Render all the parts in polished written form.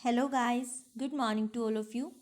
Hello guys, good morning to all of you.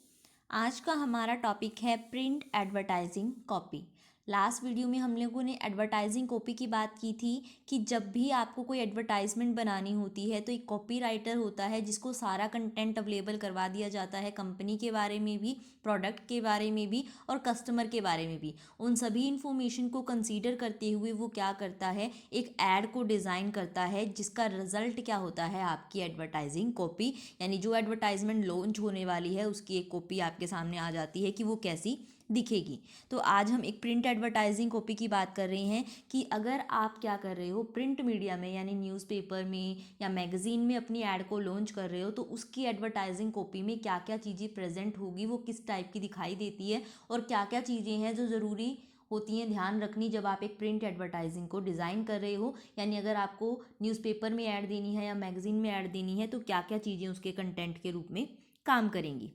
आज का हमारा टॉपिक है print advertising copy. Last video में हम लोगों ने एडवर्टाइजिंग कॉपी की बात की थी कि जब भी आपको कोई एडवर्टाइजमेंट बनानी होती है तो एक कॉपी राइटर होता है जिसको सारा कंटेंट अवेलेबल करवा दिया जाता है, कंपनी के बारे में भी, प्रोडक्ट के बारे में भी और कस्टमर के बारे में भी। उन सभी इन्फॉर्मेशन को कंसीडर करते हुए वो क्या करता है, एक ऐड को डिज़ाइन करता है जिसका रिजल्ट क्या होता है, आपकी एडवर्टाइजिंग कॉपी। यानी जो एडवर्टाइजमेंट लॉन्च होने वाली है उसकी एक कॉपी आपके सामने आ जाती है कि वो कैसी दिखेगी। तो आज हम एक प्रिंट एडवर्टाइजिंग कॉपी की बात कर रहे हैं कि अगर आप क्या कर रहे हो, प्रिंट मीडिया में यानी न्यूज़पेपर में या मैगजीन में अपनी ऐड को लॉन्च कर रहे हो तो उसकी एडवर्टाइजिंग कॉपी में क्या क्या चीज़ें प्रेजेंट होगी, वो किस टाइप की दिखाई देती है और क्या क्या चीज़ें हैं जो ज़रूरी होती हैं ध्यान रखनी जब आप एक प्रिंट एडवर्टाइजिंग को डिज़ाइन कर रहे हो। यानी अगर आपको न्यूज़पेपर में ऐड देनी है या मैगजीन में ऐड देनी है तो क्या क्या चीज़ें उसके कंटेंट के रूप में काम करेंगी।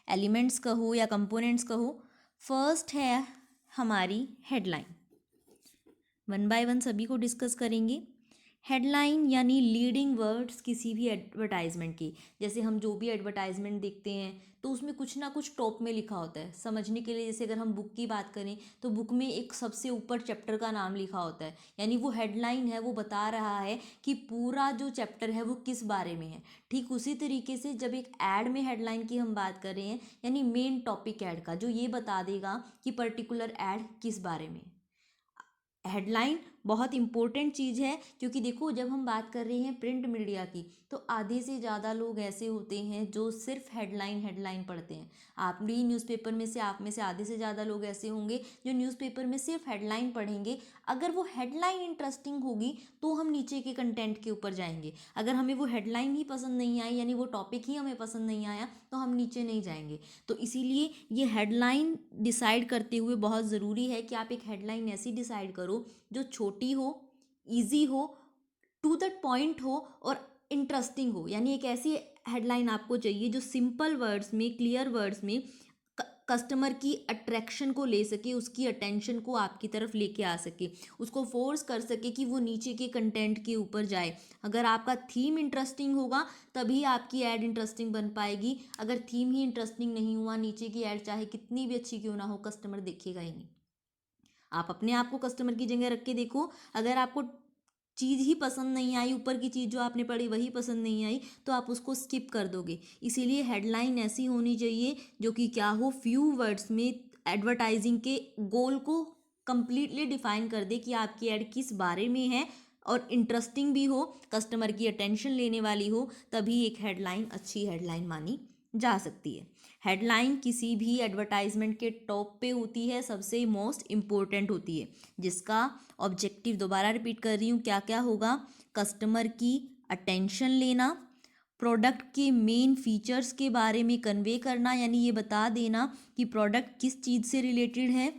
एलिमेंट्स कहो या कंपोनेंट्स कहो। फर्स्ट है हमारी हेडलाइन। वन बाय वन सभी को डिस्कस करेंगे। हेडलाइन यानी लीडिंग वर्ड्स किसी भी एडवर्टाइजमेंट की। जैसे हम जो भी एडवर्टाइजमेंट देखते हैं तो उसमें कुछ ना कुछ टॉप में लिखा होता है समझने के लिए। जैसे अगर हम बुक की बात करें तो बुक में एक सबसे ऊपर चैप्टर का नाम लिखा होता है, यानी वो हेडलाइन है, वो बता रहा है कि पूरा जो चैप्टर है वो किस बारे में है। ठीक उसी तरीके से जब एक ऐड में हेडलाइन की हम बात कर रहे हैं यानी मेन टॉपिक ऐड का, जो ये बता देगा कि पर्टिकुलर ऐड किस बारे में। हेडलाइन बहुत इंपॉर्टेंट चीज़ है क्योंकि देखो जब हम बात कर रहे हैं प्रिंट मीडिया की तो आधे से ज़्यादा लोग ऐसे होते हैं जो सिर्फ हेडलाइन हेडलाइन पढ़ते हैं। आप भी न्यूज़पेपर में से, आप में से आधे से ज़्यादा लोग ऐसे होंगे जो न्यूज़पेपर में सिर्फ हेडलाइन पढ़ेंगे। अगर वो हेडलाइन इंटरेस्टिंग होगी तो हम नीचे के कंटेंट के ऊपर जाएंगे। अगर हमें वो हेडलाइन ही पसंद नहीं आई यानी वो टॉपिक ही हमें पसंद नहीं आया तो हम नीचे नहीं जाएंगे। तो इसीलिए ये हेडलाइन डिसाइड करते हुए बहुत ज़रूरी है कि आप एक हेडलाइन ऐसी डिसाइड करो जो छोटी हो, इजी हो, टू द पॉइंट हो और इंटरेस्टिंग हो। यानी एक ऐसी हेडलाइन आपको चाहिए जो सिंपल वर्ड्स में, क्लियर वर्ड्स में कस्टमर की अट्रैक्शन को ले सके, उसकी अटेंशन को आपकी तरफ लेके आ सके, उसको फोर्स कर सके कि वो नीचे के कंटेंट के ऊपर जाए। अगर आपका थीम इंटरेस्टिंग होगा तभी आपकी ऐड इंटरेस्टिंग बन पाएगी। अगर थीम ही इंटरेस्टिंग नहीं हुआ, नीचे की ऐड चाहे कितनी भी अच्छी क्यों ना हो, कस्टमर देखेगा ही नहीं। आप अपने आप को कस्टमर की जगह रख के देखो, अगर आपको चीज़ ही पसंद नहीं आई, ऊपर की चीज़ जो आपने पढ़ी वही पसंद नहीं आई तो आप उसको स्किप कर दोगे। इसीलिए हेडलाइन ऐसी होनी चाहिए जो कि क्या हो, फ्यू वर्ड्स में एडवर्टाइजिंग के गोल को कंप्लीटली डिफाइन कर दे कि आपकी ऐड किस बारे में है और इंटरेस्टिंग भी हो, कस्टमर की अटेंशन लेने वाली हो, तभी एक हेडलाइन अच्छी हेडलाइन मानी जा सकती है। हेडलाइन किसी भी एडवर्टाइजमेंट के टॉप पे होती है, सबसे मोस्ट इम्पोर्टेंट होती है, जिसका ऑब्जेक्टिव, दोबारा रिपीट कर रही हूँ, क्या क्या होगा, कस्टमर की अटेंशन लेना, प्रोडक्ट के मेन फीचर्स के बारे में कन्वे करना, यानी ये बता देना कि प्रोडक्ट किस चीज़ से रिलेटेड है।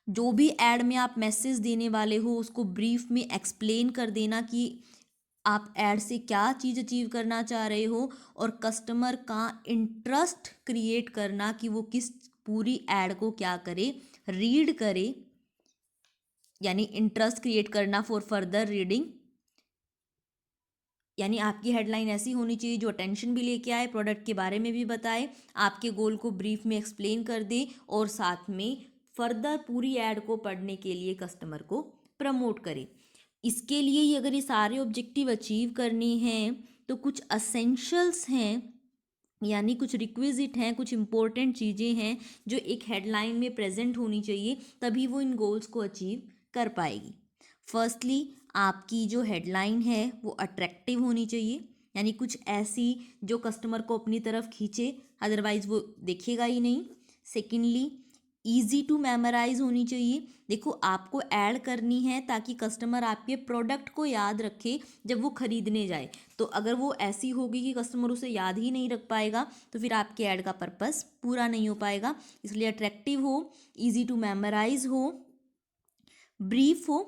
जो भी ऐड में आप मैसेज देने वाले हो उसको ब्रीफ में एक्सप्लेन कर देना कि आप ऐड से क्या चीज़ अचीव करना चाह रहे हो, और कस्टमर का इंटरेस्ट क्रिएट करना कि वो किस पूरी ऐड को क्या करे, रीड करे, यानी इंटरेस्ट क्रिएट करना फॉर फर्दर रीडिंग। यानी आपकी हेडलाइन ऐसी होनी चाहिए जो अटेंशन भी लेके आए, प्रोडक्ट के बारे में भी बताए, आपके गोल को ब्रीफ में एक्सप्लेन कर दे और साथ में फर्दर पूरी ऐड को पढ़ने के लिए कस्टमर को प्रमोट करे। इसके लिए ही अगर ये सारे ऑब्जेक्टिव अचीव करने हैं तो कुछ असेंशियल्स हैं, यानी कुछ रिक्विजिट हैं, कुछ इंपॉर्टेंट चीज़ें हैं जो एक हेडलाइन में प्रेजेंट होनी चाहिए, तभी वो इन गोल्स को अचीव कर पाएगी। फर्स्टली आपकी जो हेडलाइन है वो अट्रैक्टिव होनी चाहिए, यानी कुछ ऐसी जो कस्टमर को अपनी तरफ खींचे, अदरवाइज वो देखेगा ही नहीं। सेकेंडली ईजी टू मेमोराइज होनी चाहिए। देखो आपको ऐड करनी है ताकि कस्टमर आपके प्रोडक्ट को याद रखे जब वो खरीदने जाए। तो अगर वो ऐसी होगी कि कस्टमर उसे याद ही नहीं रख पाएगा तो फिर आपके ऐड का पर्पस पूरा नहीं हो पाएगा। इसलिए अट्रैक्टिव हो, इजी टू मेमोराइज हो, ब्रीफ हो,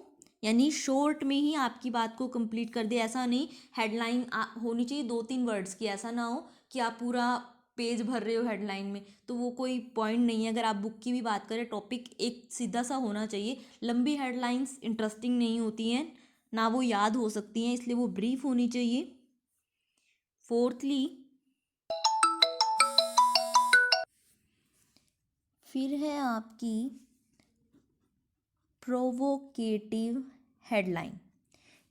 यानी शॉर्ट में ही आपकी बात को कंप्लीट कर दे। ऐसा नहीं, हेडलाइन होनी चाहिए 2-3 वर्ड्स की, ऐसा ना हो कि आप पूरा पेज भर रहे हो हेडलाइन में, तो वो कोई पॉइंट नहीं है। अगर आप बुक की भी बात करें, टॉपिक एक सीधा सा होना चाहिए। लंबी हेडलाइंस इंटरेस्टिंग नहीं होती हैं, ना वो याद हो सकती हैं, इसलिए वो ब्रीफ होनी चाहिए। फोर्थली, फिर है आपकी प्रोवोकेटिव हेडलाइन,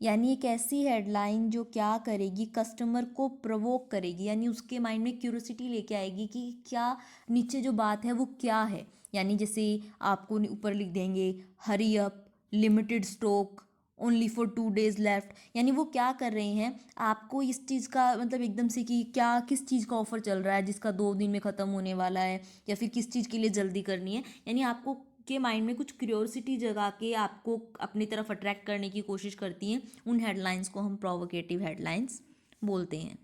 यानी एक ऐसी हेडलाइन जो क्या करेगी, कस्टमर को प्रोवोक करेगी, यानी उसके माइंड में क्यूरियोसिटी लेके आएगी कि क्या नीचे जो बात है वो क्या है। यानी जैसे आपको ऊपर लिख देंगे hurry up, limited stock, only for 2 days left, यानी वो क्या कर रहे हैं, आपको इस चीज़ का मतलब एकदम से कि क्या किस चीज़ का ऑफर चल रहा है जिसका 2 दिन में ख़त्म होने वाला है, या फिर किस चीज़ के लिए जल्दी करनी है, यानी आपको के माइंड में कुछ क्यूरियोसिटी जगा के आपको अपनी तरफ अट्रैक्ट करने की कोशिश करती हैं। उन हेडलाइंस को हम प्रोवोकेटिव हेडलाइंस बोलते हैं।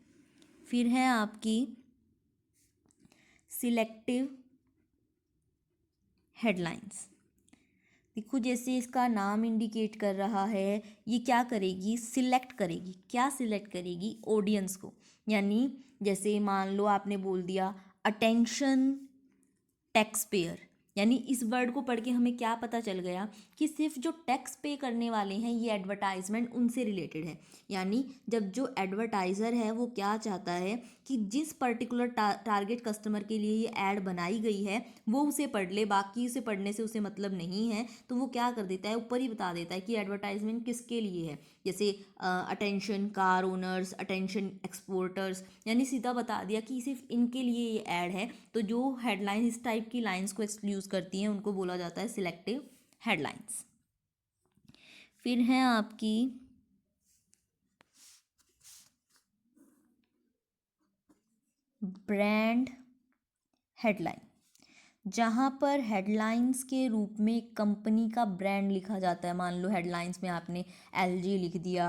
फिर है आपकी सिलेक्टिव हेडलाइंस। देखो जैसे इसका नाम इंडिकेट कर रहा है, ये क्या करेगी, सिलेक्ट करेगी। क्या सिलेक्ट करेगी, ऑडियंस को। यानी जैसे मान लो आपने बोल दिया अटेंशन टैक्स पेयर, यानी इस वर्ड को पढ़ के हमें क्या पता चल गया कि सिर्फ जो टैक्स पे करने वाले हैं ये एडवर्टाइजमेंट उनसे रिलेटेड है। यानी जब जो एडवर्टाइज़र है वो क्या चाहता है कि जिस पर्टिकुलर टारगेट कस्टमर के लिए ये ऐड बनाई गई है वो उसे पढ़ ले, बाकी उसे पढ़ने से उसे मतलब नहीं है, तो वो क्या कर देता है, ऊपर ही बता देता है कि एडवर्टाइजमेंट किसके लिए है। जैसे attention car owners, attention exporters, यानी सीधा बता दिया कि सिर्फ इनके लिए ये ऐड है। तो जो हेडलाइन इस टाइप की लाइंस को यूज़ करती हैं उनको बोला जाता है सिलेक्टिव हेडलाइंस। फिर है आपकी ब्रांड हेडलाइन, जहाँ पर हेडलाइंस के रूप में कंपनी का ब्रांड लिखा जाता है। मान लो हेडलाइंस में आपने एलजी लिख दिया,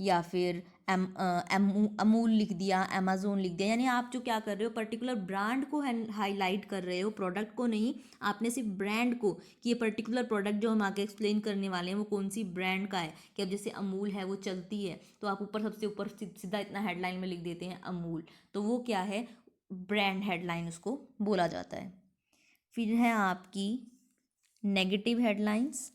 या फिर अमूल लिख दिया, अमेजोन लिख दिया, यानी आप जो क्या कर रहे हो, पर्टिकुलर ब्रांड को हाईलाइट कर रहे हो, प्रोडक्ट को नहीं। आपने सिर्फ ब्रांड को, कि ये पर्टिकुलर प्रोडक्ट जो हम आगे एक्सप्लेन करने वाले हैं वो कौन सी ब्रांड का है। कि अब जैसे अमूल है वो चलती है, तो आप ऊपर सबसे ऊपर सीधा इतना हेडलाइन में लिख देते हैं अमूल, तो वो क्या है, ब्रांड हेडलाइन उसको बोला जाता है। फिर है आपकी नेगेटिव हेडलाइंस।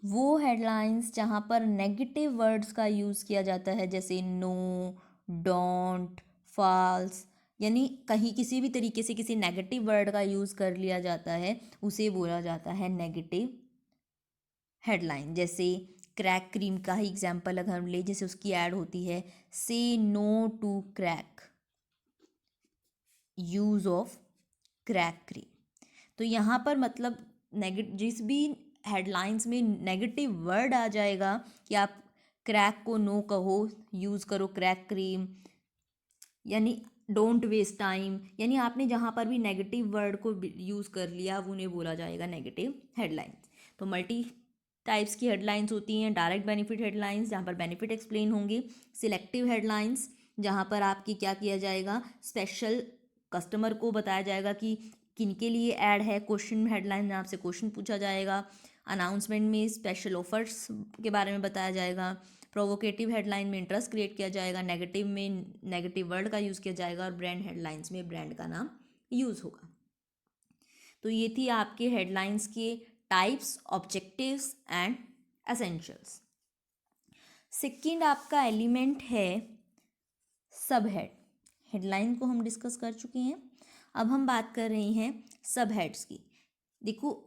वो हेडलाइंस जहाँ पर नेगेटिव वर्ड्स का यूज़ किया जाता है, जैसे नो, डोंट, फॉल्स, यानी कहीं किसी भी तरीके से किसी नेगेटिव वर्ड का यूज़ कर लिया जाता है, उसे बोला जाता है नेगेटिव हेडलाइन। जैसे क्रैक क्रीम का ही एग्जांपल अगर हम ले, जैसे उसकी ऐड होती है say no to crack, use of crack cream. तो यहाँ पर मतलब जिस भी हेडलाइंस में नेगेटिव वर्ड आ जाएगा कि आप क्रैक को नो कहो, यूज़ करो क्रैक क्रीम, यानी डोंट वेस्ट टाइम, यानी आपने जहाँ पर भी नेगेटिव वर्ड को यूज़ कर लिया वो उन्हें बोला जाएगा नेगेटिव हेडलाइंस। तो मल्टी टाइप्स की हेडलाइंस होती हैं। डायरेक्ट बेनिफिट हेडलाइंस, जहाँ पर बेनिफिट एक्सप्लेन होंगे। सिलेक्टिव हेडलाइंस, जहाँ पर आपकी क्या किया जाएगा, स्पेशल कस्टमर को बताया जाएगा कि किन के लिए ऐड है। क्वेश्चन हेडलाइन में आपसे क्वेश्चन पूछा जाएगा। अनाउंसमेंट में स्पेशल ऑफर्स के बारे में बताया जाएगा। प्रोवोकेटिव हेडलाइन में इंटरेस्ट क्रिएट किया जाएगा। नेगेटिव में नेगेटिव वर्ड का यूज़ किया जाएगा, और ब्रांड हेडलाइंस में ब्रांड का नाम यूज़ होगा। तो ये थी आपके हेडलाइंस के types, objectives and essentials. Second आपका एलिमेंट है सब हेड। हेडलाइन को हम डिस्कस कर चुके हैं, अब हम बात कर रहे हैं सब हेड्स की। देखो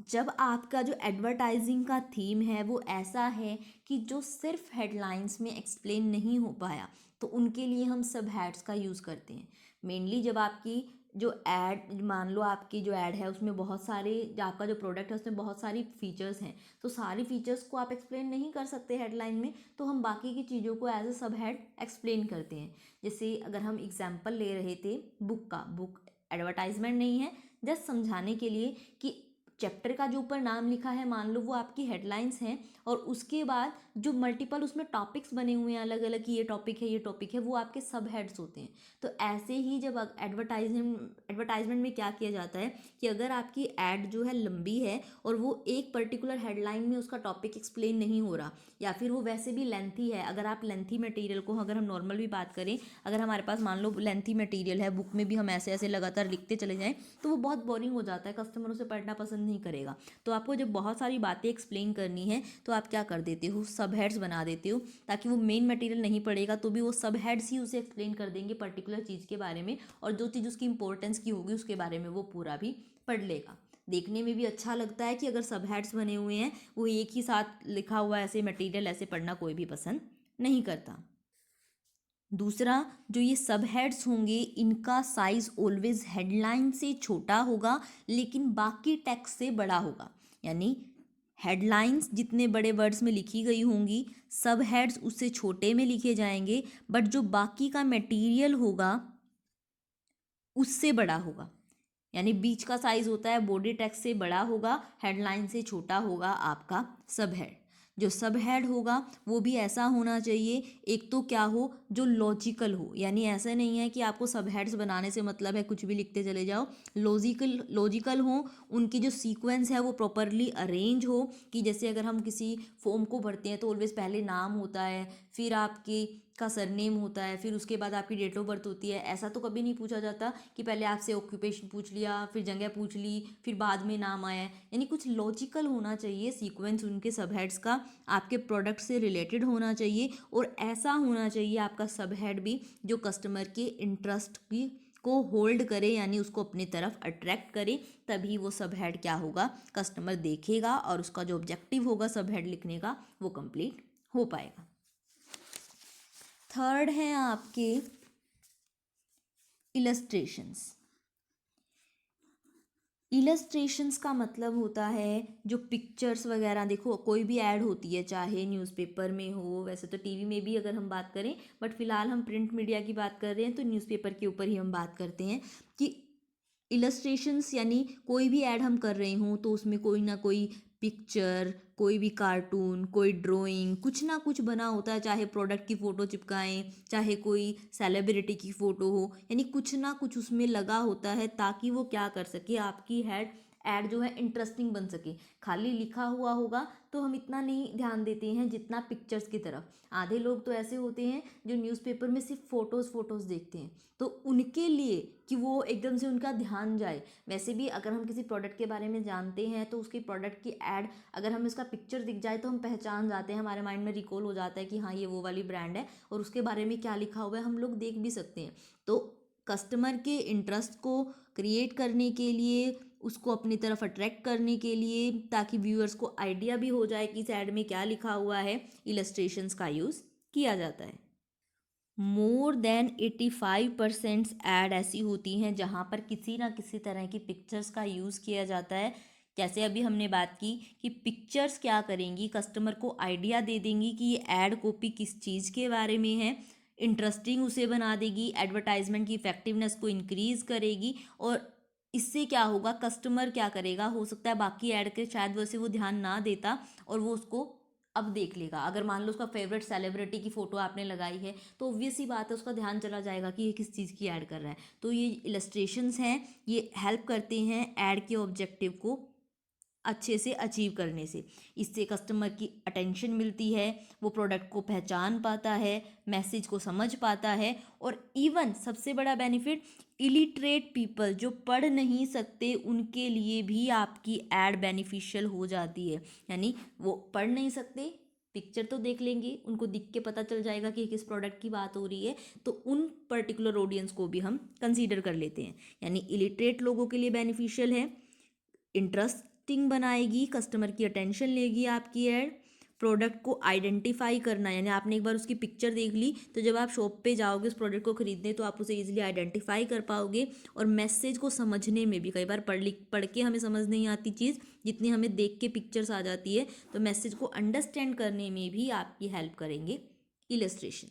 जब आपका जो एडवर्टाइजिंग का थीम है वो ऐसा है कि जो सिर्फ हेडलाइंस में एक्सप्लेन नहीं हो पाया, तो उनके लिए हम सब हेड्स का यूज़ करते हैं। मेनली जब आपकी जो ऐड, मान लो आपकी जो ऐड है उसमें बहुत सारे, जो आपका जो प्रोडक्ट है उसमें बहुत सारी फीचर्स हैं, तो सारी फीचर्स को आप एक्सप्लेन नहीं कर सकते हेडलाइन में, तो हम बाकी की चीज़ों को एज ए सब हेड एक्सप्लेन करते हैं। जैसे अगर हम एग्जाम्पल ले रहे थे बुक का, बुक एडवर्टाइजमेंट नहीं है, जस्ट समझाने के लिए कि चैप्टर का जो ऊपर नाम लिखा है मान लो वो आपकी हेडलाइंस हैं, और उसके बाद जो मल्टीपल उसमें टॉपिक्स बने हुए हैं अलग अलग कि ये टॉपिक है ये टॉपिक है, वो आपके सब हेड्स होते हैं। तो ऐसे ही जब एडवर्टाइजमेंट में क्या किया जाता है कि अगर आपकी ऐड जो है लंबी है और वो एक पर्टिकुलर हेडलाइन में उसका टॉपिक एक्सप्लेन नहीं हो रहा, या फिर वो वैसे भी लेंथी है, अगर आप लेंथी मटेरियल को, अगर हम नॉर्मल भी बात करें, अगर हमारे पास मान लो लेंथी मटेरियल है, बुक में भी हम ऐसे ऐसे लगातार लिखते चले जाएं, तो वो बहुत बोरिंग हो जाता है, कस्टमर उसे पढ़ना पसंद नहीं करेगा। तो आपको जब बहुत सारी बातें एक्सप्लेन करनी है तो आप क्या कर देते हो, सब हेड्स बना देते हो, ताकि वो मेन मटेरियल नहीं पड़ेगा तो भी वो सब हेड्स ही उसे एक्सप्लेन कर देंगे पर्टिकुलर चीज़ के बारे में, और जो चीज़ उसकी इंपॉर्टेंस की होगी उसके बारे में वो पूरा भी पढ़ लेगा। देखने में भी अच्छा लगता है कि अगर सब हेड्स बने हुए हैं, वो एक ही साथ लिखा हुआ ऐसे मटेरियल ऐसे पढ़ना कोई भी पसंद नहीं करता। दूसरा, जो ये सब हेड्स होंगे इनका साइज ऑलवेज हेडलाइन से छोटा होगा लेकिन बाकी टेक्स्ट से बड़ा होगा। यानी हेडलाइंस जितने बड़े वर्ड्स में लिखी गई होंगी, सब हेड्स उससे छोटे में लिखे जाएंगे, बट जो बाकी का मटेरियल होगा उससे बड़ा होगा। यानी बीच का साइज होता है बॉडी टेक्स्ट से बड़ा होगा, हेडलाइन से छोटा होगा आपका सब हेड। जो सब हेड होगा वो भी ऐसा होना चाहिए, एक तो क्या हो, जो लॉजिकल हो। यानी ऐसा नहीं है कि आपको सब हेड्स बनाने से मतलब है कुछ भी लिखते चले जाओ, लॉजिकल हो, उनकी जो सीक्वेंस है वो प्रॉपरली अरेंज हो। कि जैसे अगर हम किसी फॉर्म को भरते हैं तो ऑलवेज पहले नाम होता है, फिर आपके का सरनेम होता है, फिर उसके बाद आपकी डेट ऑफ बर्थ होती है। ऐसा तो कभी नहीं पूछा जाता कि पहले आपसे ऑक्यूपेशन पूछ लिया, फिर जगह पूछ ली, फिर बाद में नाम आया। यानी कुछ लॉजिकल होना चाहिए सीक्वेंस उनके सब हेड्स का, आपके प्रोडक्ट से रिलेटेड होना चाहिए, और ऐसा होना चाहिए आपका सब हेड भी जो कस्टमर के इंटरेस्ट की को होल्ड करे, यानी उसको अपनी तरफ अट्रैक्ट करे। तभी वो सब हेड क्या होगा, कस्टमर देखेगा और उसका जो ऑब्जेक्टिव होगा सब हेड लिखने का वो कंप्लीट हो पाएगा। थर्ड है आपके इलस्ट्रेशंस। इलस्ट्रेशंस का मतलब होता है जो पिक्चर्स वगैरह, देखो कोई भी ऐड होती है चाहे न्यूज़पेपर में हो, वैसे तो टीवी में भी अगर हम बात करें, बट फिलहाल हम प्रिंट मीडिया की बात कर रहे हैं तो न्यूज़पेपर के ऊपर ही हम बात करते हैं कि इलस्ट्रेशंस यानी कोई भी ऐड हम कर रहे हों तो उसमें कोई ना कोई पिक्चर, कोई भी कार्टून, कोई ड्राइंग, कुछ ना कुछ बना होता है। चाहे प्रोडक्ट की फ़ोटो चिपकाएं, चाहे कोई सेलिब्रिटी की फ़ोटो हो, यानी कुछ ना कुछ उसमें लगा होता है ताकि वो क्या कर सके, आपकी ऐड जो है इंटरेस्टिंग बन सके। खाली लिखा हुआ होगा तो हम इतना नहीं ध्यान देते हैं जितना पिक्चर्स की तरफ। आधे लोग तो ऐसे होते हैं जो न्यूज़पेपर में सिर्फ फ़ोटोज़ देखते हैं, तो उनके लिए कि वो एकदम से उनका ध्यान जाए। वैसे भी अगर हम किसी प्रोडक्ट के बारे में जानते हैं तो उसकी प्रोडक्ट की ऐड अगर हम इसका पिक्चर दिख जाए तो हम पहचान जाते हैं, हमारे माइंड में रिकॉल हो जाता है कि हाँ ये वो वाली ब्रांड है, और उसके बारे में क्या लिखा हुआ है हम लोग देख भी सकते हैं। तो कस्टमर के इंटरेस्ट को क्रिएट करने के लिए, उसको अपनी तरफ अट्रैक्ट करने के लिए, ताकि व्यूअर्स को आइडिया भी हो जाए कि इस ऐड में क्या लिखा हुआ है, इलस्ट्रेशंस का यूज़ किया जाता है। मोर देन 85% ऐड ऐसी होती हैं जहाँ पर किसी ना किसी तरह की पिक्चर्स का यूज़ किया जाता है। जैसे अभी हमने बात की कि पिक्चर्स क्या करेंगी, कस्टमर को आइडिया दे देंगी कि ये ऐड कॉपी किस चीज़ के बारे में है, इंटरेस्टिंग उसे बना देगी, एडवर्टाइजमेंट की इफेक्टिवनेस को इंक्रीज़ करेगी, और इससे क्या होगा, कस्टमर क्या करेगा, हो सकता है बाकी ऐड के शायद वैसे वो ध्यान ना देता और वो उसको अब देख लेगा। अगर मान लो उसका फेवरेट सेलिब्रिटी की फ़ोटो आपने लगाई है तो ऑब्वियस ही बात है उसका ध्यान चला जाएगा कि ये किस चीज़ की ऐड कर रहा है। तो ये इलस्ट्रेशंस हैं, ये हेल्प करते हैं ऐड के ऑब्जेक्टिव को अच्छे से अचीव करने से। इससे कस्टमर की अटेंशन मिलती है, वो प्रोडक्ट को पहचान पाता है, मैसेज को समझ पाता है, और इवन सबसे बड़ा बेनिफिट, इलिटरेट पीपल जो पढ़ नहीं सकते उनके लिए भी आपकी ऐड बेनिफिशियल हो जाती है। यानी वो पढ़ नहीं सकते, पिक्चर तो देख लेंगे, उनको दिख के पता चल जाएगा कि किस प्रोडक्ट की बात हो रही है, तो उन पर्टिकुलर ऑडियंस को भी हम कंसीडर कर लेते हैं। यानी इलिटरेट लोगों के लिए बेनिफिशियल है, इंटरेस्टिंग बनाएगी, कस्टमर की अटेंशन लेगी आपकी ऐड, प्रोडक्ट को आइडेंटिफाई करना, यानी आपने एक बार उसकी पिक्चर देख ली तो जब आप शॉप पे जाओगे उस प्रोडक्ट को खरीदने तो आप उसे इजीली आइडेंटिफाई कर पाओगे। और मैसेज को समझने में भी, कई बार पढ़ के हमें समझ नहीं आती चीज़ जितनी हमें देख के पिक्चर्स आ जाती है, तो मैसेज को अंडरस्टैंड करने में भी आपकी हेल्प करेंगे इलस्ट्रेशन।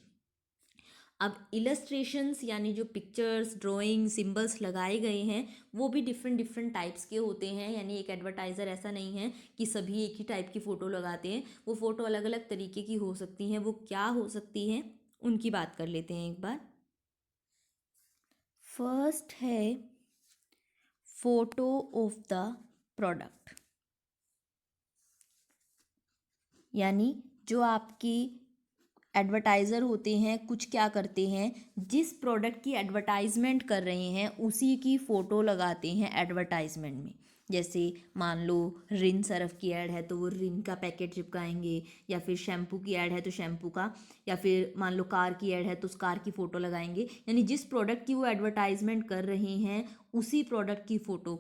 अब इलस्ट्रेशंस यानी जो पिक्चर्स, ड्राइंग, सिंबल्स लगाए गए हैं वो भी डिफरेंट डिफरेंट टाइप्स के होते हैं। यानी एक एडवर्टाइज़र ऐसा नहीं है कि सभी एक ही टाइप की फ़ोटो लगाते हैं, वो फ़ोटो अलग अलग तरीके की हो सकती हैं। वो क्या हो सकती हैं उनकी बात कर लेते हैं एक बार। फर्स्ट है फोटो ऑफ द प्रोडक्ट, यानी जो आपकी एडवर्टाइज़र होते हैं कुछ क्या करते हैं, जिस प्रोडक्ट की एडवर्टाइजमेंट कर रहे हैं उसी की फ़ोटो लगाते हैं एडवर्टाइजमेंट में। जैसे मान लो रिन सर्फ की ऐड है तो वो रिन का पैकेट चिपकाएंगे, या फिर शैम्पू की ऐड है तो शैम्पू का, या फिर मान लो कार की ऐड है तो उस कार की फ़ोटो लगाएंगे। यानी जिस प्रोडक्ट की वो एडवर्टाइजमेंट कर रहे हैं उसी प्रोडक्ट की फ़ोटो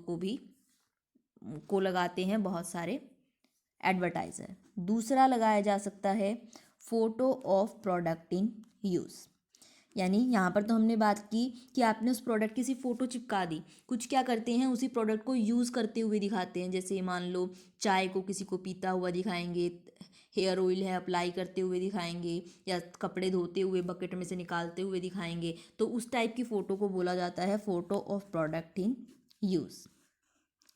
को लगाते हैं बहुत सारे एडवर्टाइज़र। दूसरा लगाया जा सकता है photo of product in use. यानी यहाँ पर तो हमने बात की कि आपने उस प्रोडक्ट की सिर्फ फ़ोटो चिपका दी, कुछ क्या करते हैं उसी प्रोडक्ट को यूज़ करते हुए दिखाते हैं। जैसे मान लो चाय को किसी को पीता हुआ दिखाएंगे, हेयर ऑयल है अप्लाई करते हुए दिखाएंगे, या कपड़े धोते हुए बकेट में से निकालते हुए दिखाएंगे। तो उस टाइप की फ़ोटो को बोला जाता है photo of product in use.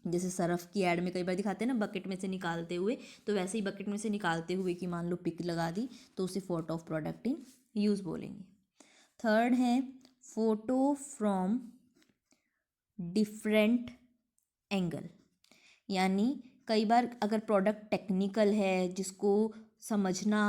जैसे सरफ की ऐड में कई बार दिखाते हैं ना बकेट में से निकालते हुए, तो वैसे ही बकेट में से निकालते हुए कि मान लो पिक लगा दी तो उसे photo of product in use बोलेंगे। थर्ड है फोटो फ्रॉम डिफरेंट एंगल। यानी कई बार अगर प्रोडक्ट टेक्निकल है जिसको समझना,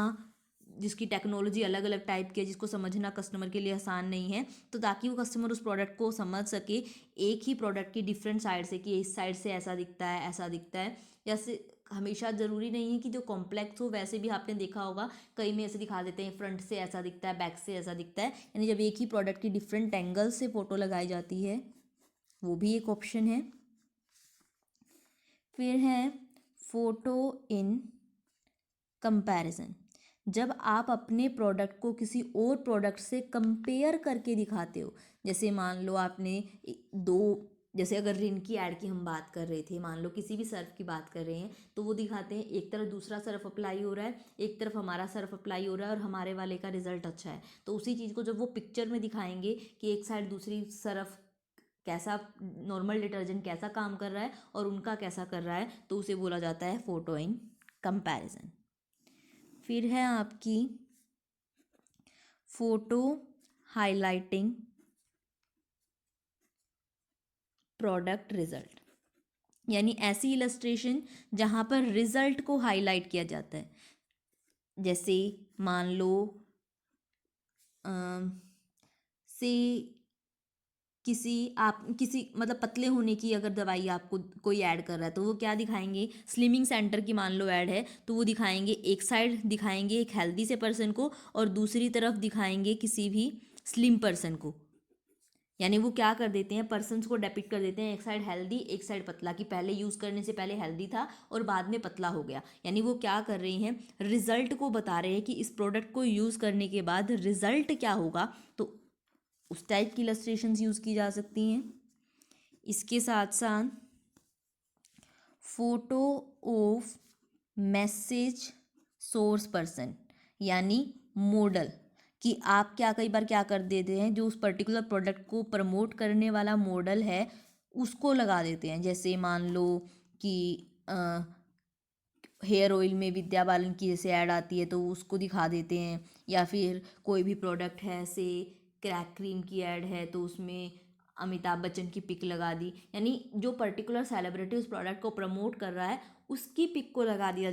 जिसकी टेक्नोलॉजी अलग अलग टाइप की है जिसको समझना कस्टमर के लिए आसान नहीं है, तो ताकि वो कस्टमर उस प्रोडक्ट को समझ सके एक ही प्रोडक्ट की डिफरेंट साइड से, कि इस साइड से ऐसा दिखता है ऐसा दिखता है, या हमेशा ज़रूरी नहीं है कि जो कॉम्प्लेक्स हो, वैसे भी आपने देखा होगा कई में ऐसे दिखा देते हैं फ्रंट से ऐसा दिखता है बैक से ऐसा दिखता है। यानी जब एक ही प्रोडक्ट की डिफरेंट एंगल से फ़ोटो लगाई जाती है, वो भी एक ऑप्शन है। फिर है फोटो इन कंपैरिजन। जब आप अपने प्रोडक्ट को किसी और प्रोडक्ट से कंपेयर करके दिखाते हो, जैसे मान लो आपने दो, जैसे अगर रिन की ऐड की हम बात कर रहे थे, मान लो किसी भी सर्फ की बात कर रहे हैं, तो वो दिखाते हैं एक तरफ दूसरा सर्फ अप्लाई हो रहा है, एक तरफ हमारा सर्फ अप्लाई हो रहा है और हमारे वाले का रिजल्ट अच्छा है। तो उसी चीज़ को जब वो पिक्चर में दिखाएंगे कि एक साइड दूसरी सर्फ कैसा, नॉर्मल डिटर्जेंट कैसा काम कर रहा है और उनका कैसा कर रहा है, तो उसे बोला जाता है फोटो इन कंपैरिजन। फिर है आपकी फोटो हाइलाइटिंग प्रोडक्ट रिजल्ट। यानी ऐसी इलस्ट्रेशन जहाँ पर रिजल्ट को हाईलाइट किया जाता है। जैसे मान लो से किसी मतलब पतले होने की अगर दवाई आपको कोई ऐड कर रहा है, तो वो क्या दिखाएंगे, स्लिमिंग सेंटर की मान लो ऐड है तो वो दिखाएंगे, एक साइड दिखाएंगे एक हेल्दी से पर्सन को और दूसरी तरफ दिखाएंगे किसी भी स्लिम पर्सन को। यानी वो क्या कर देते हैं, पर्सन्स को डेपिक्ट कर देते हैं, एक साइड हेल्दी एक साइड पतला, कि पहले यूज़ करने से पहले हेल्दी था और बाद में पतला हो गया। यानी वो क्या कर रहे हैं, रिजल्ट को बता रहे हैं कि इस प्रोडक्ट को यूज़ करने के बाद रिजल्ट क्या होगा। तो उस टाइप की इलस्ट्रेशंस यूज़ की जा सकती हैं। इसके साथ साथ photo of message source person, यानी मॉडल, कि आप क्या कई बार क्या कर देते हैं, जो उस पर्टिकुलर प्रोडक्ट को प्रमोट करने वाला मॉडल है उसको लगा देते हैं। जैसे मान लो कि हेयर ऑयल में विद्या बालन की जैसे ऐड आती है तो उसको दिखा देते हैं, या फिर कोई भी प्रोडक्ट है, से क्रैक क्रीम की ऐड है तो उसमें अमिताभ बच्चन की पिक लगा दी। यानी जो पर्टिकुलर सेलिब्रिटी उस प्रोडक्ट को प्रमोट कर रहा है उसकी पिक को लगा दिया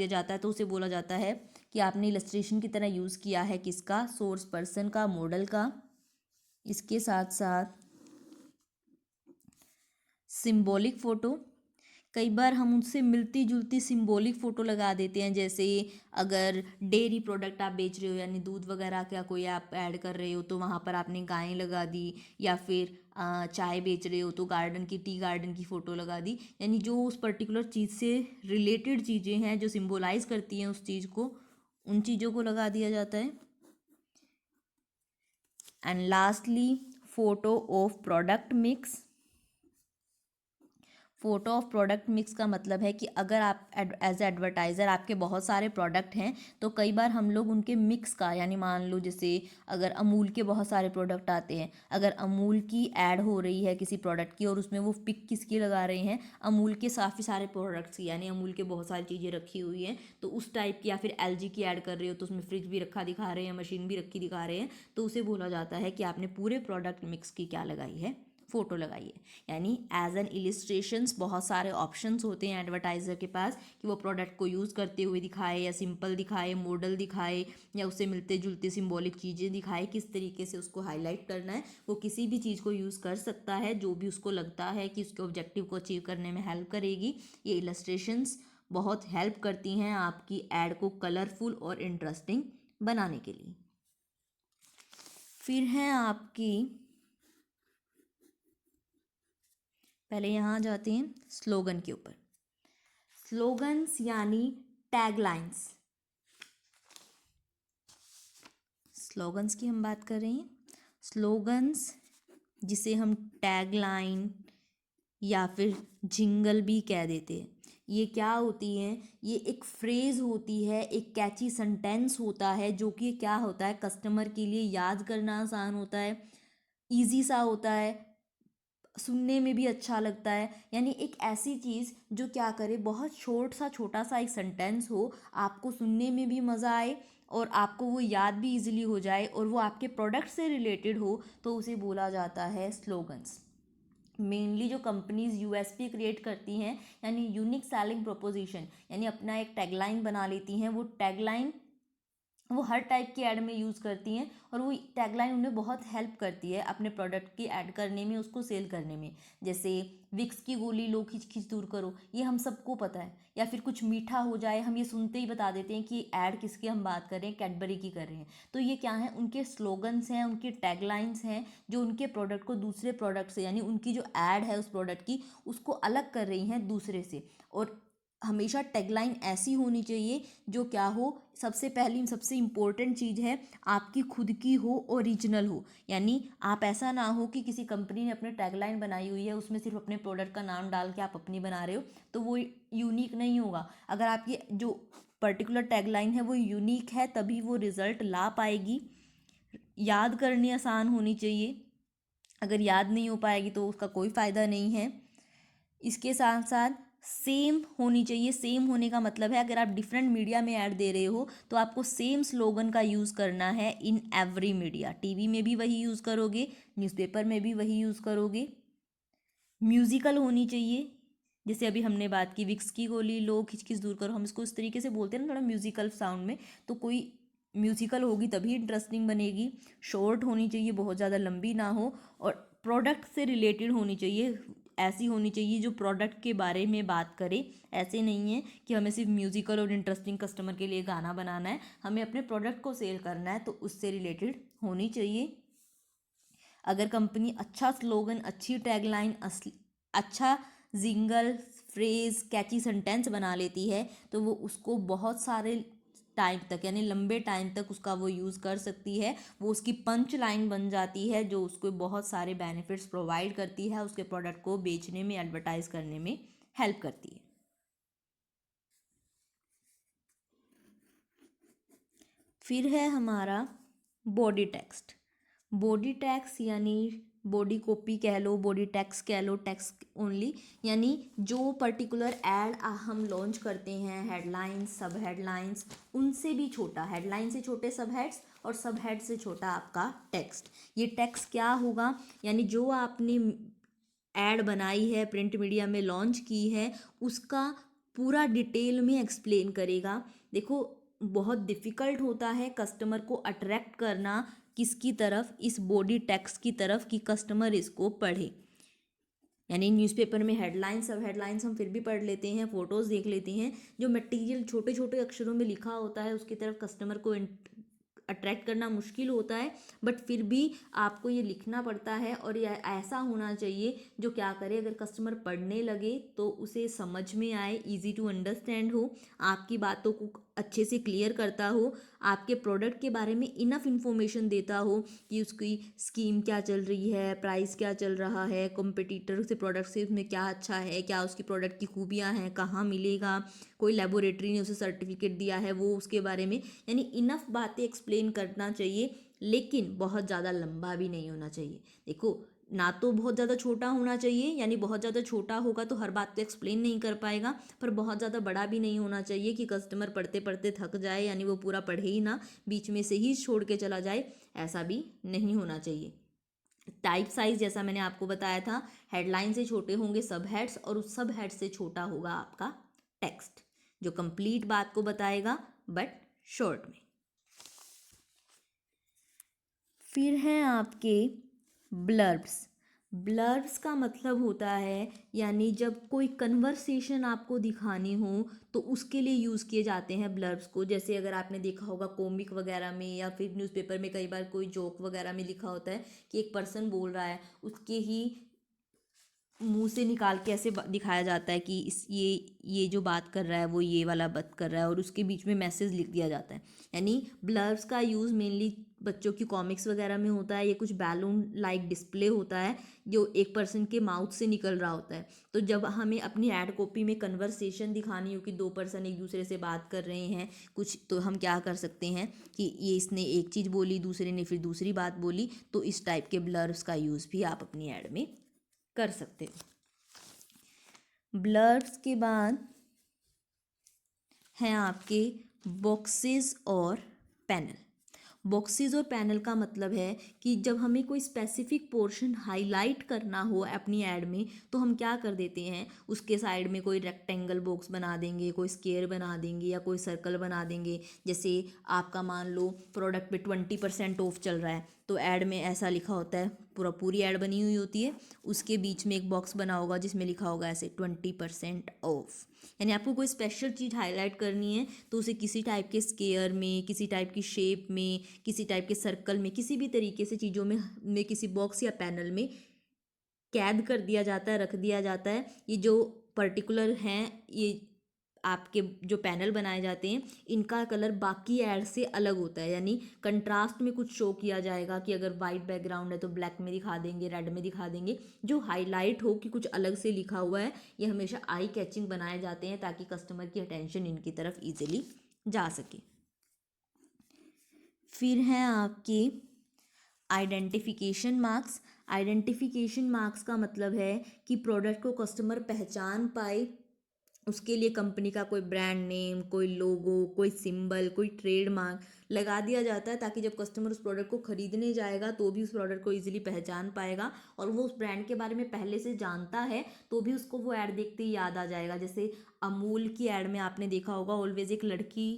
जाता है, तो उसे बोला जाता है कि आपने इलस्ट्रेशन की तरह यूज़ किया है किसका, सोर्स पर्सन का, मॉडल का। इसके साथ साथ सिंबॉलिक फ़ोटो, कई बार हम उनसे मिलती जुलती सिंबॉलिक फ़ोटो लगा देते हैं। जैसे अगर डेयरी प्रोडक्ट आप बेच रहे हो, यानी दूध वगैरह का कोई आप ऐड कर रहे हो तो वहाँ पर आपने गायें लगा दी, या फिर चाय बेच रहे हो तो गार्डन की, टी गार्डन की फ़ोटो लगा दी। यानी जो उस पर्टिकुलर चीज़ से रिलेटेड चीज़ें हैं जो सिम्बोलाइज करती हैं उस चीज़ को, उन चीज़ों को लगा दिया जाता है। And lastly photo of product mix. Photo of product mix का मतलब है कि अगर आप एज एडवर्टाइज़र आपके बहुत सारे प्रोडक्ट हैं तो कई बार हम लोग उनके मिक्स का, यानी मान लो जैसे अगर अमूल के बहुत सारे प्रोडक्ट आते हैं, अगर अमूल की ऐड हो रही है किसी प्रोडक्ट की और उसमें वो पिक किसकी लगा रहे हैं, अमूल के काफ़ी सारे प्रोडक्ट्स की, यानी अमूल के बहुत सारी चीज़ें रखी हुई हैं तो उस टाइप की, या फिर एलजी की ऐड कर रहे हो तो उसमें फ्रिज भी रखा दिखा रहे हैं, मशीन भी रखी दिखा रहे हैं, तो उसे बोला जाता है कि आपने पूरे प्रोडक्ट मिक्स की क्या लगाई है फ़ोटो लगाइए। यानी एज एन इलिस्ट्रेशंस बहुत सारे ऑप्शंस होते हैं एडवर्टाइज़र के पास कि वो प्रोडक्ट को यूज़ करते हुए दिखाए या सिंपल दिखाए, मॉडल दिखाए या उससे मिलते जुलते सिंबॉलिक चीज़ें दिखाए, किस तरीके से उसको हाईलाइट करना है। वो किसी भी चीज़ को यूज़ कर सकता है जो भी उसको लगता है कि उसके ऑब्जेक्टिव को अचीव करने में हेल्प करेगी। ये इलस्ट्रेशंस बहुत हेल्प करती हैं आपकी एड को कलरफुल और इंटरेस्टिंग बनाने के लिए। फिर है आपकी, पहले यहाँ आ जाते हैं स्लोगन के ऊपर। स्लोगन्स यानी टैगलाइंस। स्लोगन्स की हम बात कर रहे हैं। स्लोगन्स जिसे हम टैगलाइन या फिर जिंगल भी कह देते हैं, ये क्या होती हैं? ये एक फ्रेज़ होती है, एक कैची सेंटेंस होता है जो कि क्या होता है, कस्टमर के लिए याद करना आसान होता है, ईजी सा होता है, सुनने में भी अच्छा लगता है। यानी एक ऐसी चीज़ जो क्या करे, बहुत छोटा सा एक सेंटेंस हो, आपको सुनने में भी मज़ा आए और आपको वो याद भी इजीली हो जाए और वो आपके प्रोडक्ट से रिलेटेड हो, तो उसे बोला जाता है स्लोगन्स। मेनली जो कंपनीज यूएसपी क्रिएट करती हैं, यानी यूनिक सेलिंग प्रोपोजिशन, यानी अपना एक टैगलाइन बना लेती हैं। वो टैगलाइन वो हर टाइप की ऐड में यूज़ करती हैं और वो टैगलाइन उन्हें बहुत हेल्प करती है अपने प्रोडक्ट की ऐड करने में, उसको सेल करने में। जैसे विक्स की गोली लो खिंच खिंच दूर करो, ये हम सबको पता है। या फिर कुछ मीठा हो जाए, हम ये सुनते ही बता देते हैं कि ऐड किसकी हम बात कर रहे हैं, कैडबरी की कर रहे हैं। तो ये क्या है, उनके स्लोगन्स हैं, उनकी टैगलाइंस हैं जो उनके प्रोडक्ट को दूसरे प्रोडक्ट से, यानी उनकी जो ऐड है उस प्रोडक्ट की, उसको अलग कर रही हैं दूसरे से। और हमेशा टैगलाइन ऐसी होनी चाहिए जो क्या हो, सबसे पहली सबसे इम्पोर्टेंट चीज़ है, आपकी खुद की हो, ओरिजिनल हो। यानी आप ऐसा ना हो कि किसी कंपनी ने अपने टैगलाइन बनाई हुई है, उसमें सिर्फ अपने प्रोडक्ट का नाम डाल के आप अपनी बना रहे हो, तो वो यूनिक नहीं होगा। अगर आपकी जो पर्टिकुलर टैगलाइन है वो यूनिक है, तभी वो रिज़ल्ट ला पाएगी। याद करनी आसान होनी चाहिए, अगर याद नहीं हो पाएगी तो उसका कोई फ़ायदा नहीं है। इसके साथ साथ सेम होनी चाहिए। सेम होने का मतलब है, अगर आप डिफरेंट मीडिया में ऐड दे रहे हो तो आपको सेम स्लोगन का यूज़ करना है इन एवरी मीडिया। टीवी में भी वही यूज़ करोगे, न्यूज़पेपर में भी वही यूज़ करोगे। म्यूज़िकल होनी चाहिए, जैसे अभी हमने बात की विक्स की गोली लो खिच खिच दूर करो, हम इसको इस तरीके से बोलते हैं ना, थोड़ा म्यूज़िकल साउंड में, तो कोई म्यूज़िकल होगी तभी इंटरेस्टिंग बनेगी। शॉर्ट होनी चाहिए, बहुत ज़्यादा लंबी ना हो, और प्रोडक्ट से रिलेटेड होनी चाहिए। ऐसी होनी चाहिए जो प्रोडक्ट के बारे में बात करे। ऐसे नहीं है कि हमें सिर्फ म्यूज़िकल और इंटरेस्टिंग कस्टमर के लिए गाना बनाना है, हमें अपने प्रोडक्ट को सेल करना है, तो उससे रिलेटेड होनी चाहिए। अगर कंपनी अच्छा स्लोगन, अच्छी टैगलाइन, अच्छा जिंगल, फ्रेज, कैची सेंटेंस बना लेती है, तो वो उसको बहुत सारे टाइम तक, यानी लंबे टाइम तक उसका वो यूज़ कर सकती है। वो उसकी पंच लाइन बन जाती है जो उसको बहुत सारे बेनिफिट्स प्रोवाइड करती है, उसके प्रोडक्ट को बेचने में, एडवर्टाइज करने में हेल्प करती है। फिर है हमारा बॉडी टेक्स्ट। बॉडी टेक्स्ट यानी बॉडी कॉपी कह लो, बॉडी टेक्स्ट कह लो, टेक्स्ट ओनली, यानी जो पर्टिकुलर एड हम लॉन्च करते हैं, हेडलाइंस, सब हेडलाइंस, उनसे भी छोटा, हेडलाइन से छोटे सब हेड्स और सब हेड से छोटा आपका टेक्स्ट। ये टेक्स्ट क्या होगा, यानी जो आपने ऐड बनाई है, प्रिंट मीडिया में लॉन्च की है, उसका पूरा डिटेल में एक्सप्लेन करेगा। देखो, बहुत डिफ़िकल्ट होता है कस्टमर को अट्रैक्ट करना किसकी तरफ, इस बॉडी टेक्स्ट की तरफ, कि कस्टमर इसको पढ़े। यानी न्यूज़पेपर में हेडलाइंस, सब हेडलाइंस हम फिर भी पढ़ लेते हैं, फ़ोटोज़ देख लेते हैं, जो मटेरियल छोटे छोटे अक्षरों में लिखा होता है उसकी तरफ कस्टमर को अट्रैक्ट करना मुश्किल होता है। बट फिर भी आपको ये लिखना पड़ता है, और ये ऐसा होना चाहिए जो क्या करे, अगर कस्टमर पढ़ने लगे तो उसे समझ में आए, इजी टू अंडरस्टैंड हो, आपकी बातों को अच्छे से क्लियर करता हो, आपके प्रोडक्ट के बारे में इनफ इन्फॉर्मेशन देता हो कि उसकी स्कीम क्या चल रही है, प्राइस क्या चल रहा है, कॉम्पिटिटर से प्रोडक्ट से उसमें क्या अच्छा है, क्या उसकी प्रोडक्ट की खूबियाँ हैं, कहाँ मिलेगा, कोई लेबोरेटरी ने उसे सर्टिफिकेट दिया है वो उसके बारे में, यानी इनफ बातें एक्सप्लेन करना चाहिए। लेकिन बहुत ज़्यादा लंबा भी नहीं होना चाहिए। देखो, ना तो बहुत ज़्यादा छोटा होना चाहिए, यानी बहुत ज़्यादा छोटा होगा तो हर बात तो एक्सप्लेन नहीं कर पाएगा, पर बहुत ज़्यादा बड़ा भी नहीं होना चाहिए कि कस्टमर पढ़ते पढ़ते थक जाए, यानी वो पूरा पढ़े ही ना, बीच में से ही छोड़ के चला जाए, ऐसा भी नहीं होना चाहिए। टाइप साइज जैसा मैंने आपको बताया था, हेडलाइन से छोटे होंगे सब हेड्स और उस सब हेड से छोटा होगा आपका टेक्स्ट, जो कंप्लीट बात को बताएगा बट शॉर्ट में। फिर हैं आपके ब्लर्ब्स। ब्लर्ब्स का मतलब होता है, यानी जब कोई कन्वर्सेशन आपको दिखानी हो तो उसके लिए यूज़ किए जाते हैं ब्लर्ब्स को। जैसे अगर आपने देखा होगा कॉमिक वगैरह में या फिर न्यूज़पेपर में कई बार कोई जोक वगैरह में लिखा होता है कि एक पर्सन बोल रहा है, उसके ही मुंह से निकाल के ऐसे दिखाया जाता है कि इस ये जो बात कर रहा है वो ये वाला बात कर रहा है, और उसके बीच में मैसेज लिख दिया जाता है। यानी ब्लर्ब्स का यूज़ मेनली बच्चों की कॉमिक्स वगैरह में होता है। ये कुछ बैलून लाइक डिस्प्ले होता है जो एक पर्सन के माउथ से निकल रहा होता है। तो जब हमें अपनी एड कॉपी में कन्वर्सेशन दिखानी हो कि दो पर्सन एक दूसरे से बात कर रहे हैं कुछ, तो हम क्या कर सकते हैं कि ये इसने एक चीज़ बोली, दूसरे ने फिर दूसरी बात बोली, तो इस टाइप के ब्लर्ब्स का यूज़ भी आप अपनी एड में कर सकते हो। ब्लर्ब्स के बाद हैं आपके बॉक्सेस और पैनल। बॉक्सेस और पैनल का मतलब है कि जब हमें कोई स्पेसिफिक पोर्शन हाईलाइट करना हो अपनी ऐड में तो हम क्या कर देते हैं, उसके साइड में कोई रेक्टेंगल बॉक्स बना देंगे, कोई स्क्वायर बना देंगे या कोई सर्कल बना देंगे। जैसे आपका मान लो प्रोडक्ट पे 20% ऑफ चल रहा है, तो ऐड में ऐसा लिखा होता है, पूरी ऐड बनी हुई होती है, उसके बीच में एक बॉक्स बना होगा जिसमें लिखा होगा ऐसे 20% ऑफ। यानी आपको कोई स्पेशल चीज़ हाईलाइट करनी है तो उसे किसी टाइप के स्क्वायर में, किसी टाइप की शेप में, किसी टाइप के सर्कल में, किसी भी तरीके से चीज़ों में किसी बॉक्स या पैनल में कैद कर दिया जाता है, रख दिया जाता है। ये जो पर्टिकुलर हैं, ये आपके जो पैनल बनाए जाते हैं इनका कलर बाकी ऐड से अलग होता है। यानी कंट्रास्ट में कुछ शो किया जाएगा कि अगर वाइट बैकग्राउंड है तो ब्लैक में दिखा देंगे, रेड में दिखा देंगे। जो हाईलाइट हो कि कुछ अलग से लिखा हुआ है, ये हमेशा आई कैचिंग बनाए जाते हैं ताकि कस्टमर की अटेंशन इनकी तरफ ईजिली जा सके। फिर हैं आपके आइडेंटिफिकेशन मार्क्स। आइडेंटिफिकेशन मार्क्स का मतलब है कि प्रोडक्ट को कस्टमर पहचान पाए, उसके लिए कंपनी का कोई ब्रांड नेम, कोई लोगो, कोई सिंबल, कोई ट्रेडमार्क लगा दिया जाता है ताकि जब कस्टमर उस प्रोडक्ट को खरीदने जाएगा तो भी उस प्रोडक्ट को इजीली पहचान पाएगा, और वो उस ब्रांड के बारे में पहले से जानता है तो भी उसको वो ऐड देखते ही याद आ जाएगा। जैसे अमूल की ऐड में आपने देखा होगा ऑलवेज एक लड़की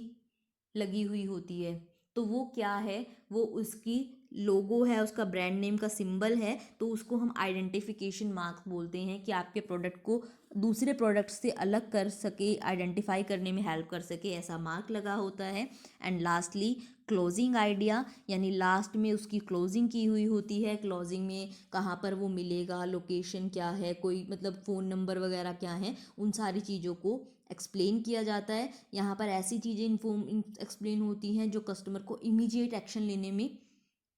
लगी हुई होती है, तो वो क्या है, वो उसकी लोगो है, उसका ब्रांड नेम का सिंबल है, तो उसको हम आइडेंटिफिकेशन मार्क्स बोलते हैं कि आपके प्रोडक्ट को दूसरे प्रोडक्ट से अलग कर सके, आइडेंटिफाई करने में हेल्प कर सके, ऐसा मार्क लगा होता है। एंड लास्टली क्लोजिंग आइडिया, यानी लास्ट में उसकी क्लोजिंग की हुई होती है। क्लोजिंग में कहाँ पर वो मिलेगा, लोकेशन क्या है, कोई मतलब फ़ोन नंबर वगैरह क्या है, उन सारी चीज़ों को एक्सप्लेन किया जाता है। यहाँ पर ऐसी चीज़ें एक्सप्लेन होती हैं जो कस्टमर को इमीडिएट एक्शन लेने में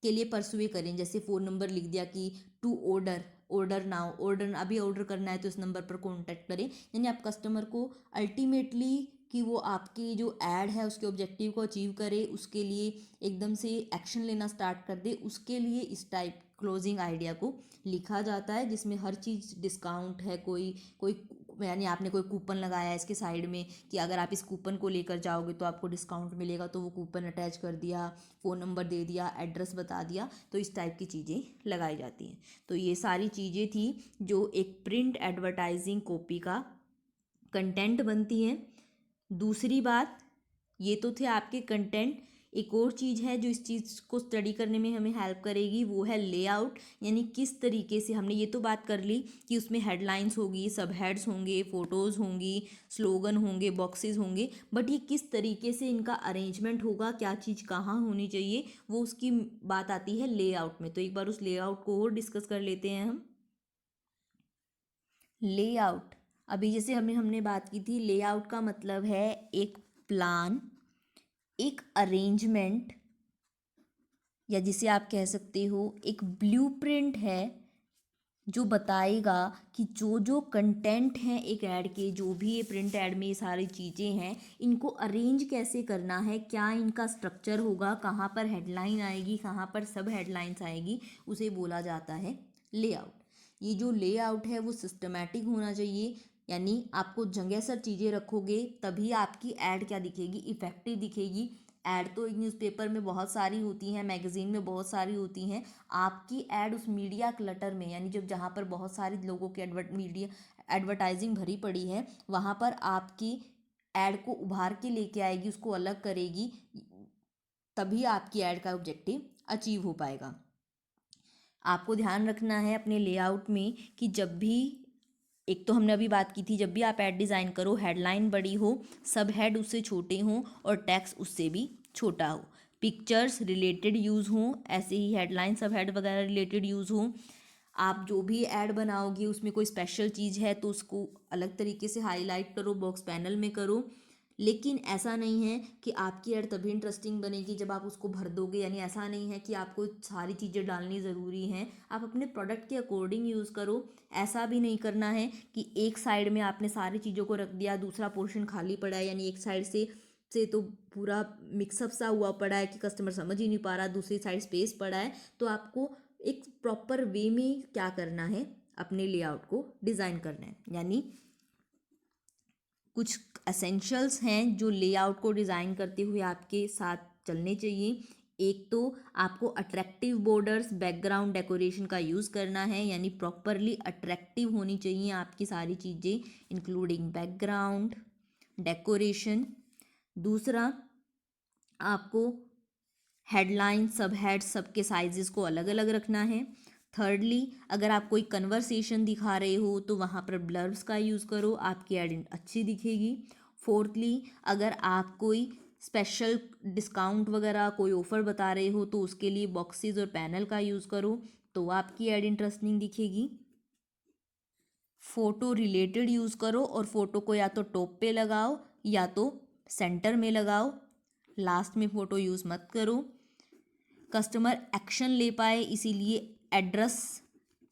के लिए परसुए करें। जैसे फ़ोन नंबर लिख दिया कि टू ऑर्डर नाउ, ऑर्डर अभी ऑर्डर करना है तो इस नंबर पर कॉन्टैक्ट करें। यानी आप कस्टमर को अल्टीमेटली कि वो आपकी जो ऐड है उसके ऑब्जेक्टिव को अचीव करे, उसके लिए एकदम से एक्शन लेना स्टार्ट कर दे, उसके लिए इस टाइप क्लोजिंग आइडिया को लिखा जाता है, जिसमें हर चीज़ डिस्काउंट है, कोई कोई यानी आपने कोई कूपन लगाया है इसके साइड में कि अगर आप इस कूपन को लेकर जाओगे तो आपको डिस्काउंट मिलेगा, तो वो कूपन अटैच कर दिया, फ़ोन नंबर दे दिया, एड्रेस बता दिया, तो इस टाइप की चीज़ें लगाई जाती हैं। तो ये सारी चीज़ें थी जो एक प्रिंट एडवर्टाइजिंग कॉपी का कंटेंट बनती हैं। दूसरी बात, ये तो थे आपके कंटेंट। एक और चीज़ है जो इस चीज़ को स्टडी करने में हमें हेल्प करेगी, वो है लेआउट। यानी किस तरीके से, हमने ये तो बात कर ली कि उसमें हेडलाइंस होगी, सब हेड्स होंगे, फ़ोटोज़ होंगी, स्लोगन होंगे, बॉक्सेस होंगे, बट ये किस तरीके से इनका अरेंजमेंट होगा, क्या चीज़ कहाँ होनी चाहिए, वो उसकी बात आती है लेआउट में। तो एक बार उस लेआउट को और डिस्कस कर लेते हैं हम। लेआउट, अभी जैसे हमने बात की थी, लेआउट का मतलब है एक प्लान, एक अरेंजमेंट, या जिसे आप कह सकते हो एक ब्लूप्रिंट है जो बताएगा कि जो जो कंटेंट हैं एक ऐड के, जो भी ये प्रिंट ऐड में ये सारी चीज़ें हैं, इनको अरेंज कैसे करना है, क्या इनका स्ट्रक्चर होगा, कहाँ पर हेडलाइन आएगी, कहाँ पर सब हेडलाइंस आएगी, उसे बोला जाता है लेआउट। ये जो लेआउट है वो सिस्टमैटिक होना चाहिए, यानी आपको जगह सर चीज़ें रखोगे तभी आपकी ऐड क्या दिखेगी, इफेक्टिव दिखेगी, ऐड तो एक न्यूज़पेपर में बहुत सारी होती हैं, मैगज़ीन में बहुत सारी होती हैं, आपकी ऐड उस मीडिया क्लटर में, यानी जब जहाँ पर बहुत सारे लोगों की एडवर्टाइजिंग भरी पड़ी है, वहाँ पर आपकी ऐड को उभार के लेके आएगी, उसको अलग करेगी, तभी आपकी ऐड का ऑब्जेक्टिव अचीव हो पाएगा। आपको ध्यान रखना है अपने लेआउट में कि जब भी, एक तो हमने अभी बात की थी, जब भी आप ऐड डिज़ाइन करो, हेडलाइन बड़ी हो, सब हेड उससे छोटे हों और टेक्स्ट उससे भी छोटा हो, पिक्चर्स रिलेटेड यूज़ हों, ऐसे ही हेडलाइन सब हेड वगैरह रिलेटेड यूज़ हों। आप जो भी ऐड बनाओगे उसमें कोई स्पेशल चीज़ है तो उसको अलग तरीके से हाईलाइट करो, बॉक्स पैनल में करो। लेकिन ऐसा नहीं है कि आपकी ऐड तभी इंटरेस्टिंग बनेगी जब आप उसको भर दोगे, यानी ऐसा नहीं है कि आपको सारी चीज़ें डालनी ज़रूरी हैं, आप अपने प्रोडक्ट के अकॉर्डिंग यूज़ करो। ऐसा भी नहीं करना है कि एक साइड में आपने सारी चीज़ों को रख दिया, दूसरा पोर्शन खाली पड़ा है, यानी एक साइड से तो पूरा मिक्सअप सा हुआ पड़ा है कि कस्टमर समझ ही नहीं पा रहा, दूसरी साइड स्पेस पड़ा है। तो आपको एक प्रॉपर वे में क्या करना है, अपने लेआउट को डिज़ाइन करना है। यानी कुछ एसेंशियल्स हैं जो लेआउट को डिज़ाइन करते हुए आपके साथ चलने चाहिए। एक तो आपको अट्रैक्टिव बॉर्डर्स, बैकग्राउंड डेकोरेशन का यूज़ करना है, यानी प्रॉपरली अट्रैक्टिव होनी चाहिए आपकी सारी चीज़ें, इंक्लूडिंग बैकग्राउंड डेकोरेशन। दूसरा, आपको हेडलाइन, सब हेड, सबके साइजेस को अलग अलग रखना है। थर्डली, अगर आप कोई कन्वर्सेशन दिखा रहे हो तो वहाँ पर ब्लर्ब्स का यूज़ करो, आपकी ऐड अच्छी दिखेगी। फोर्थली, अगर आप कोई स्पेशल डिस्काउंट वगैरह कोई ऑफ़र बता रहे हो तो उसके लिए बॉक्सेस और पैनल का यूज़ करो, तो आपकी ऐड इंटरेस्टिंग दिखेगी। फ़ोटो रिलेटेड यूज़ करो और फ़ोटो को या तो टॉप पे लगाओ या तो सेंटर में लगाओ, लास्ट में फ़ोटो यूज़ मत करो। कस्टमर एक्शन ले पाए इसीलिए एड्रेस,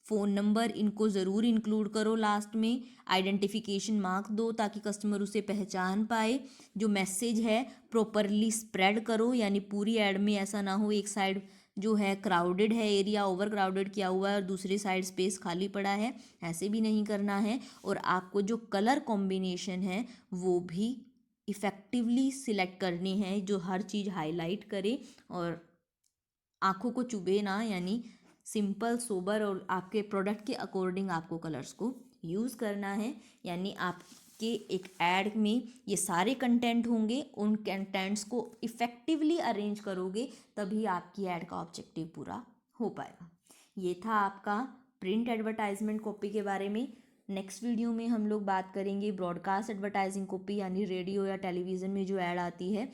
फ़ोन नंबर, इनको ज़रूर इंक्लूड करो लास्ट में। आइडेंटिफिकेशन मार्क दो ताकि कस्टमर उसे पहचान पाए। जो मैसेज है प्रॉपरली स्प्रेड करो, यानी पूरी ऐड में ऐसा ना हो एक साइड जो है क्राउडेड है, एरिया ओवर क्राउडेड किया हुआ है और दूसरी साइड स्पेस खाली पड़ा है, ऐसे भी नहीं करना है। और आपको जो कलर कॉम्बिनेशन है वो भी इफ़ेक्टिवली सिलेक्ट करनी है, जो हर चीज़ हाईलाइट करे और आँखों को चुभे ना, यानी सिंपल, सोबर और आपके प्रोडक्ट के अकॉर्डिंग आपको कलर्स को यूज़ करना है। यानी आपके एक ऐड में ये सारे कंटेंट होंगे, उन कंटेंट्स को इफ़ेक्टिवली अरेंज करोगे तभी आपकी ऐड का ऑब्जेक्टिव पूरा हो पाएगा। ये था आपका प्रिंट एडवर्टाइजमेंट कॉपी के बारे में। नेक्स्ट वीडियो में हम लोग बात करेंगे ब्रॉडकास्ट एडवर्टाइजिंग कॉपी, यानी रेडियो या टेलीविज़न में जो ऐड आती है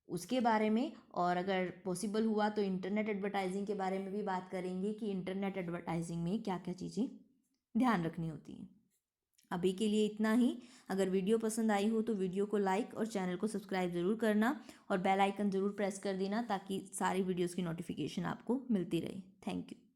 उसके बारे में। और अगर पॉसिबल हुआ तो इंटरनेट एडवर्टाइजिंग के बारे में भी बात करेंगे कि इंटरनेट एडवर्टाइजिंग में क्या क्या चीज़ें ध्यान रखनी होती हैं। अभी के लिए इतना ही। अगर वीडियो पसंद आई हो तो वीडियो को लाइक और चैनल को सब्सक्राइब ज़रूर करना और बेल आइकन ज़रूर प्रेस कर देना ताकि सारी वीडियोज़ की नोटिफिकेशन आपको मिलती रहे। Thank you.